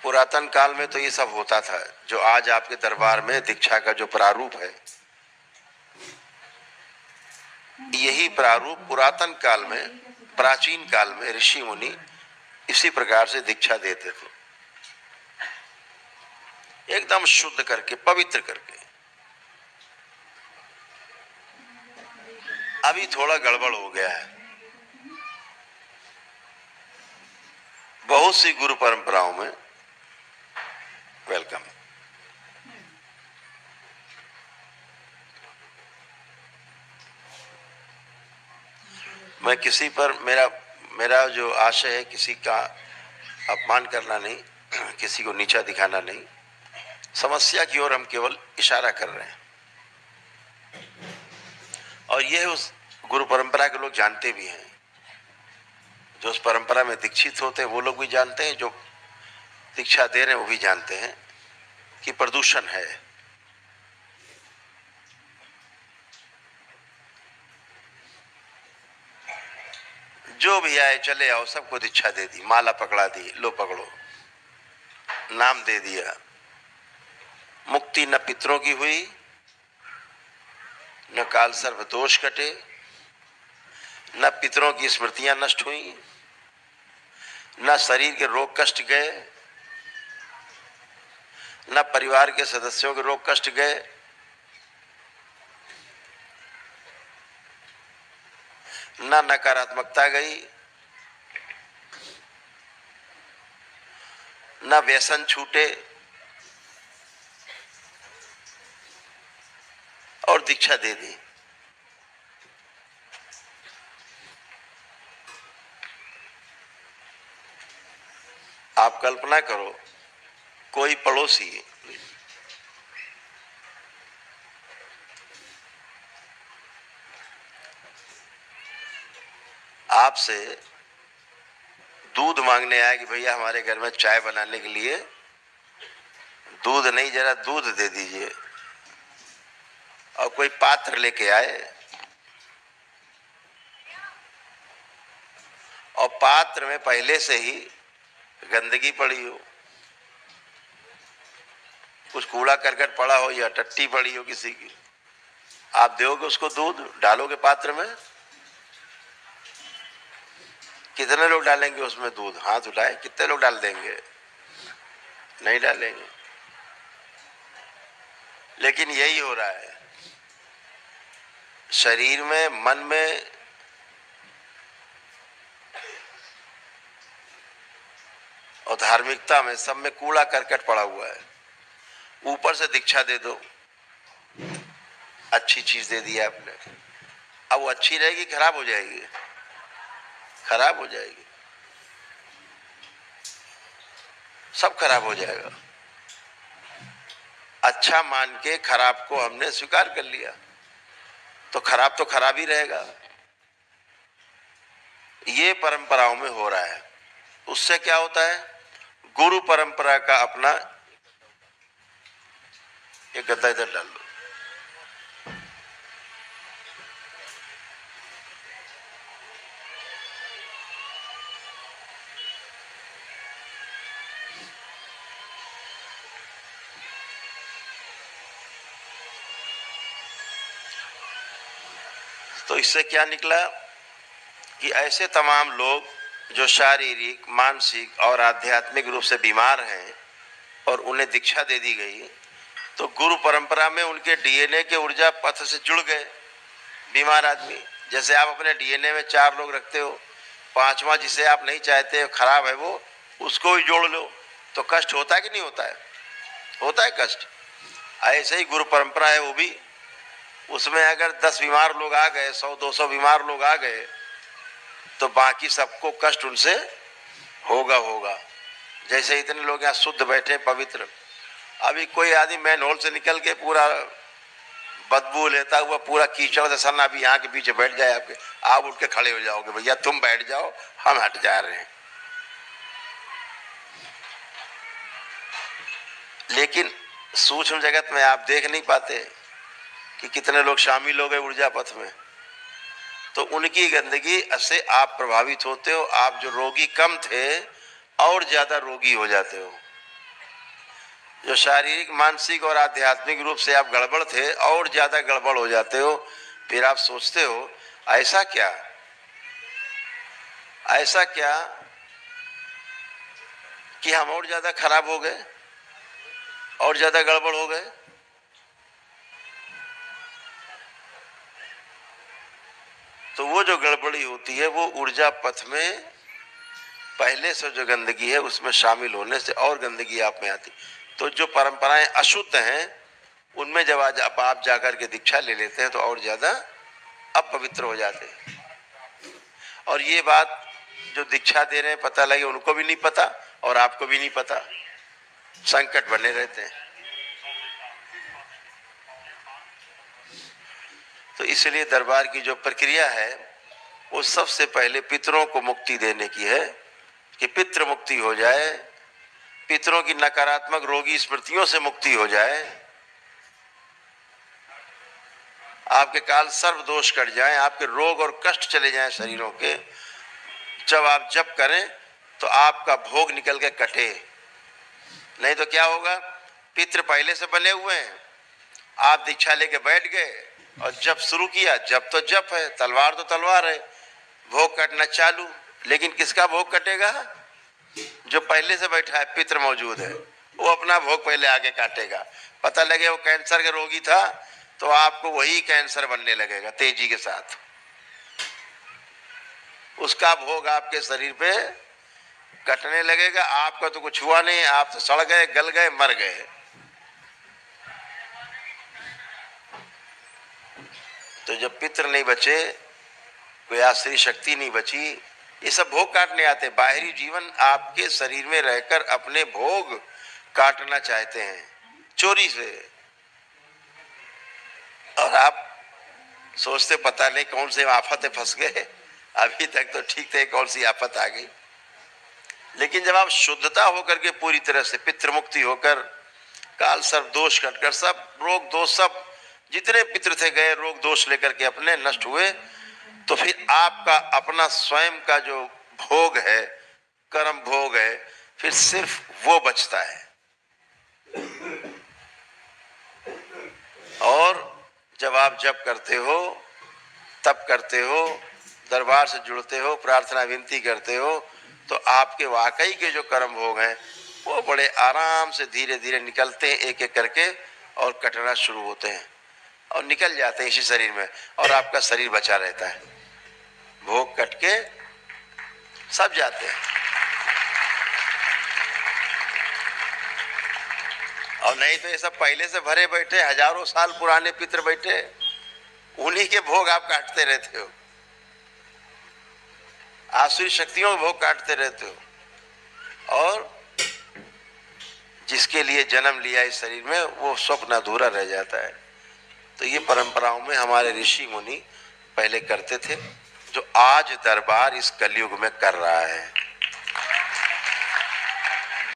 पुरातन काल में तो ये सब होता था। जो आज आपके दरबार में दीक्षा का जो प्रारूप है, यही प्रारूप पुरातन काल में, प्राचीन काल में ऋषि मुनि इसी प्रकार से दीक्षा देते थे, एकदम शुद्ध करके, पवित्र करके। अभी थोड़ा गड़बड़ हो गया है। बहुत सी गुरु परंपराओं में, वेलकम, मैं किसी पर, मेरा जो आशय है किसी का अपमान करना नहीं, किसी को नीचा दिखाना नहीं। समस्या की ओर हम केवल इशारा कर रहे हैं, और यह उस गुरु परंपरा के लोग जानते भी हैं। जो उस परंपरा में दीक्षित होते हैं वो लोग भी जानते हैं, जो दीक्षा दे रहे हैं वो भी जानते हैं कि प्रदूषण है। जो भी आए चले आओ, सबको दीक्षा दे दी, माला पकड़ा दी, लो पकड़ो, नाम दे दिया। मुक्ति न पितरों की हुई, न काल सर्व दोष कटे, न पितरों की स्मृतियां नष्ट हुई, न शरीर के रोग कष्ट गए, न परिवार के सदस्यों के रोग कष्ट गए, न नकारात्मकता गई, न व्यसन छूटे, और दीक्षा दे दी। आप कल्पना करो, कोई पड़ोसी आपसे दूध मांगने आया कि भैया हमारे घर में चाय बनाने के लिए दूध नहीं, जरा दूध दे दीजिए, और कोई पात्र लेके आए और पात्र में पहले से ही गंदगी पड़ी हो, कुछ कूड़ा करकट पड़ा हो या टट्टी पड़ी हो किसी की, आप दोगे उसको दूध? डालोगे पात्र में? कितने लोग डालेंगे उसमें दूध? हाथ उठाए, कितने लोग डाल देंगे? नहीं डालेंगे। लेकिन यही हो रहा है शरीर में, मन में, और धार्मिकता में, सब में कूड़ा करकट पड़ा हुआ है। ऊपर से दीक्षा दे दो, अच्छी चीज दे दी आपने, अब वो अच्छी रहेगी खराब हो जाएगी? खराब हो जाएगी, सब खराब हो जाएगा। अच्छा मान के खराब को हमने स्वीकार कर लिया, तो खराब ही रहेगा। ये परंपराओं में हो रहा है। उससे क्या होता है? गुरु परंपरा का अपना, ये गद्दा इधर डाल लो, तो इससे क्या निकला कि ऐसे तमाम लोग जो शारीरिक, मानसिक और आध्यात्मिक रूप से बीमार हैं और उन्हें दीक्षा दे दी गई, तो गुरु परंपरा में उनके डीएनए के ऊर्जा पथ से जुड़ गए बीमार आदमी। जैसे आप अपने डीएनए में 4 लोग रखते हो, 5वां जिसे आप नहीं चाहते, खराब है वो, उसको ही जोड़ लो, तो कष्ट होता है कि नहीं होता है? होता है कष्ट। ऐसे ही गुरु परंपरा है वो भी, उसमें अगर 10 बीमार लोग आ गए, 100-200 बीमार लोग आ गए, तो बाकी सबको कष्ट उनसे होगा। जैसे इतने लोग यहाँ शुद्ध बैठे पवित्र, अभी कोई आदमी मैन होल से निकल के पूरा बदबू लेता हुआ, पूरा कीचड़ जैसा ना, अभी यहाँ के पीछे बैठ जाए आपके, आप उठ के खड़े हो जाओगे, भैया तुम बैठ जाओ, हम हट जा रहे हैं। लेकिन सूक्ष्म जगत में आप देख नहीं पाते कि कितने लोग शामिल हो गए ऊर्जा पथ में, तो उनकी गंदगी से आप प्रभावित होते हो। आप जो रोगी कम थे, और ज्यादा रोगी हो जाते हो। जो शारीरिक, मानसिक और आध्यात्मिक रूप से आप गड़बड़ थे और ज्यादा गड़बड़ हो जाते हो। फिर आप सोचते हो ऐसा क्या, ऐसा क्या कि हम और ज्यादा खराब हो गए, और ज्यादा गड़बड़ हो गए। तो वो जो गड़बड़ी होती है वो ऊर्जा पथ में पहले से जो गंदगी है उसमें शामिल होने से और गंदगी आप में आती। तो जो परंपराएं अशुद्ध हैं उनमें जब आज आप जाकर के दीक्षा ले लेते हैं तो और ज्यादा अपवित्र हो जाते हैं। और ये बात जो दीक्षा दे रहे हैं पता लगे उनको भी नहीं पता और आपको भी नहीं पता, संकट बने रहते हैं। तो इसलिए दरबार की जो प्रक्रिया है वो सबसे पहले पितरों को मुक्ति देने की है कि पितृ मुक्ति हो जाए, पितरों की नकारात्मक रोगी स्मृतियों से मुक्ति हो जाए, आपके काल सर्व दोष कट जाएं, आपके रोग और कष्ट चले जाएं शरीरों के। जब आप जप करें तो आपका भोग निकल के कटे, नहीं तो क्या होगा, पितृ पहले से बने हुए हैं, आप दीक्षा लेके बैठ गए और जब शुरू किया, जब तो जप है, तलवार तो तलवार है, भोग कटना चालू। लेकिन किसका भोग कटेगा? जो पहले से बैठा है, पितृ मौजूद है, वो अपना भोग पहले आगे काटेगा। पता लगे वो कैंसर का रोगी था तो आपको वही कैंसर बनने लगेगा तेजी के साथ। उसका भोग आपके शरीर पे कटने लगेगा। आपका तो कुछ हुआ नहीं, आप तो सड़ गए, गल गए, मर गए। तो जब पितृ नहीं बचे, कोई आश्री शक्ति नहीं बची, ये सब भोग काटने आते। बाहरी जीवन आपके शरीर में रहकर अपने भोग काटना चाहते हैं चोरी से, और आप सोचते पता नहीं कौन से आफत फंस गए, अभी तक तो ठीक थे, कौन सी आफत आ गई। लेकिन जब आप शुद्धता होकर के पूरी तरह से पितृ मुक्ति होकर, काल सर्व दोष कटकर, सब रोग दोष, सब जितने पितृ थे गए, रोग दोष लेकर के अपने नष्ट हुए, तो फिर आपका अपना स्वयं का जो भोग है, कर्म भोग है, फिर सिर्फ वो बचता है। और जब आप जप करते हो, तप करते हो, दरबार से जुड़ते हो, प्रार्थना विनती करते हो, तो आपके वाकई के जो कर्म भोग हैं वो बड़े आराम से धीरे धीरे निकलते हैं, एक एक करके, और कटना शुरू होते हैं और निकल जाते हैं इसी शरीर में, और आपका शरीर बचा रहता है। भोग कट के सब जाते हैं। और नहीं तो ये सब पहले से भरे बैठे, हजारों साल पुराने पितृ बैठे, उन्हीं के भोग आप काटते रहते हो, आसुरी शक्तियों के भोग काटते रहते हो। और जिसके लिए जन्म लिया इस शरीर में, वो स्वप्न अधूरा रह जाता है। तो ये परंपराओं में हमारे ऋषि मुनि पहले करते थे, जो आज दरबार इस कलयुग में कर रहा है।